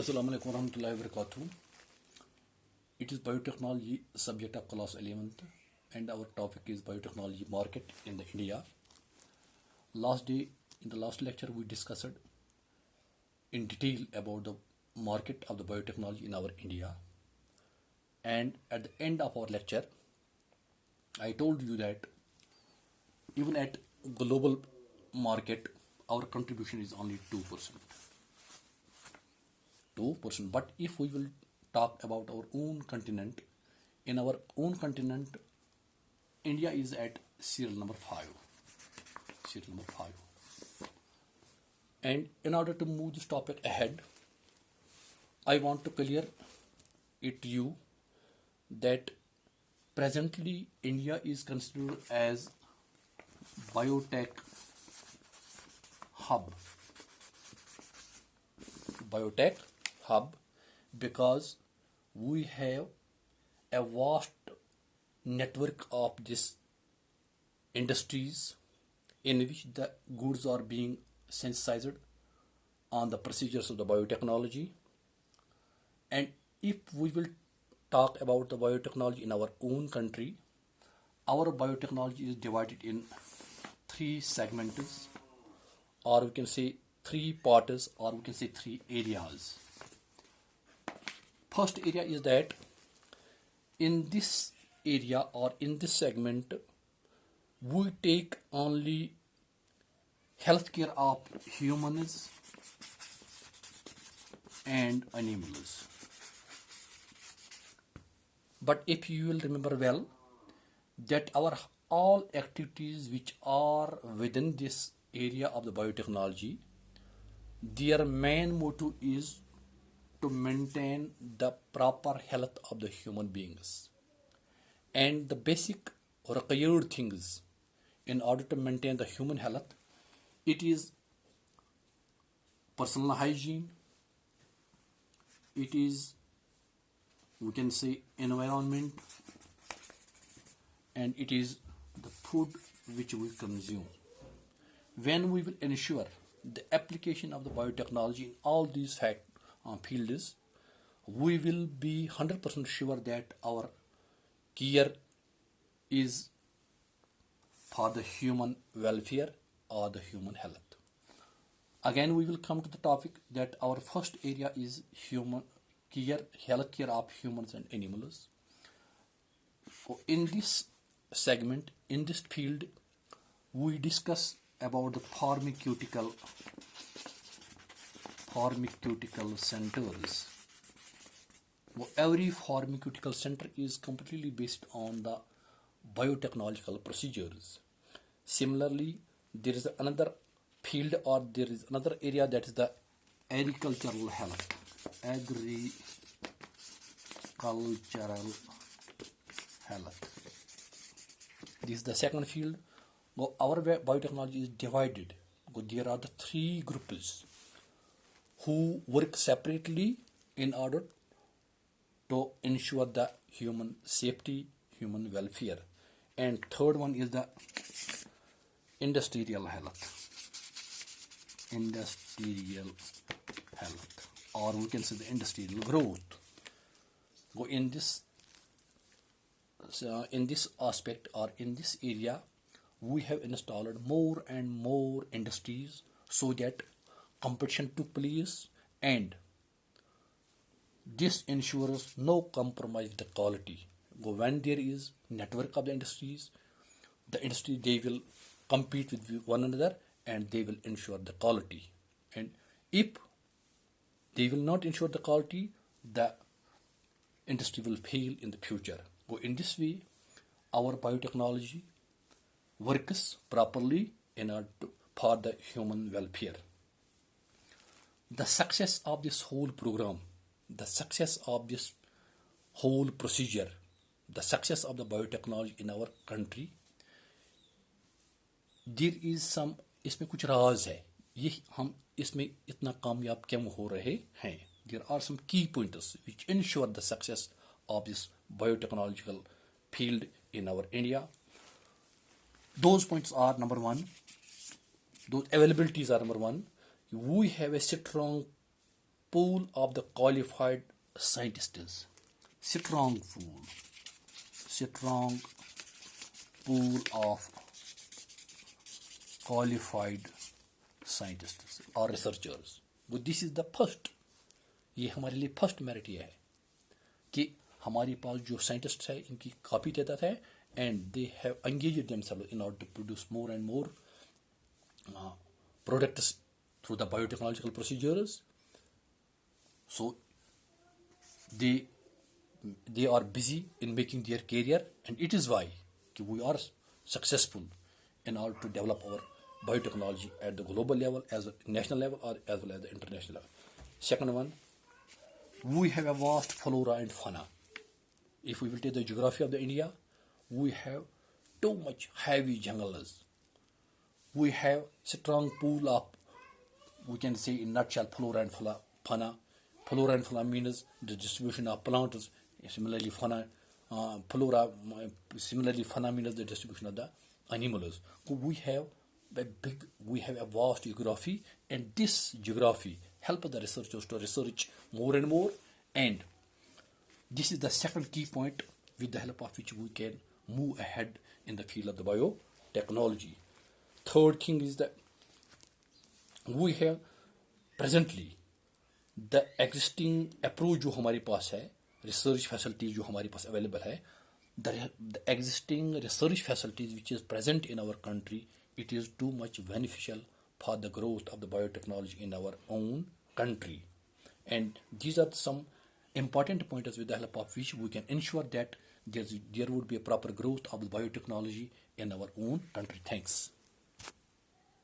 Assalamu alaikum warahmatullahi wabarakatuh. It is biotechnology subject of class 11th and our topic is biotechnology market in the India. In the last lecture we discussed in detail about the market of the biotechnology in our India, and at the end of our lecture I told you that even at global market our contribution is only 2%. But if we will talk about our own continent, in our own continent India is at serial number 5. And in order to move this topic ahead, I want to clear it to you that presently India is considered as biotech hub. Because we have a vast network of these industries in which the goods are being synthesized on the procedures of the biotechnology. And if we will talk about the biotechnology in our own country, our biotechnology is divided in three segments, or we can say three parts, or we can say three areas. First area is that in this area or in this segment we take only healthcare of humans and animals. But if you will remember well that our all activities which are within this area of the biotechnology, their main motto is to maintain the proper health of the human beings. And the basic required things in order to maintain the human health, it is personal hygiene, it is, we can say, environment, and it is the food which we consume. When we will ensure the application of the biotechnology in all these fields, we will be 100% sure that our care is for the human welfare or the human health. Again, we will come to the topic that our first area is human care, health care of humans and animals. So in this segment, in this field, we discuss about the pharmaceutical centers. Every pharmaceutical center is completely based on the biotechnological procedures. Similarly, there is another field, or there is another area, that is the agricultural health. This is the second field. Our biotechnology is divided. There are the three groups who work separately in order to ensure the human safety, human welfare. And third one is the industrial health, or we can say the industrial growth. In this aspect, or in this area, we have installed more and more industries so that competition took place, and this ensures no compromise in the quality. When there is network of the industries, they will compete with one another and they will ensure the quality. And if they will not ensure the quality, the industry will fail in the future. In this way, our biotechnology works properly in order for the human welfare. The success of this whole program, the success of this whole procedure, the success of the biotechnology in our country, there is some, इसमें कुछ राज है, ये हम इसमें इतना कामयाब क्यों हो रहे हैं. There are some key pointers which ensure the success of this biotechnological field in our India. Those points are: number one, those availabilities are number one. We have a strong pool of the qualified scientists. Strong pool of qualified scientists or researchers. वो this is the first, ये हमारे लिए first merit ये है कि हमारे पास जो scientist है इनकी काफ़ी तादाद है, and they have engaged themselves in order to produce more and more products through the biotechnological procedures. So they are busy in making their career, and it is why we are successful in order to develop our biotechnology at the global level, as a national level, or as well as the international level. Second one, we have a vast flora and fauna. If we will take the geography of the India, we have too much heavy jungles. We have strong pool of, we can say in nutshell, flora and fauna. Flora and fauna means the distribution of plants. Similarly, fauna means the distribution of the animals. So we have a vast geography, and this geography helps the researchers to research more and more. And this is the second key point with the help of which we can move ahead in the field of the biotechnology. Third thing is that we have presently the existing approach जो हमारे पास है, research facilities जो हमारे पास available है, the existing research facilities which is present in our country, it is too much beneficial for the growth of the biotechnology in our own country. And these are some important pointers with the help of which we can ensure that there would be a proper growth of the biotechnology in our own country. Thanks.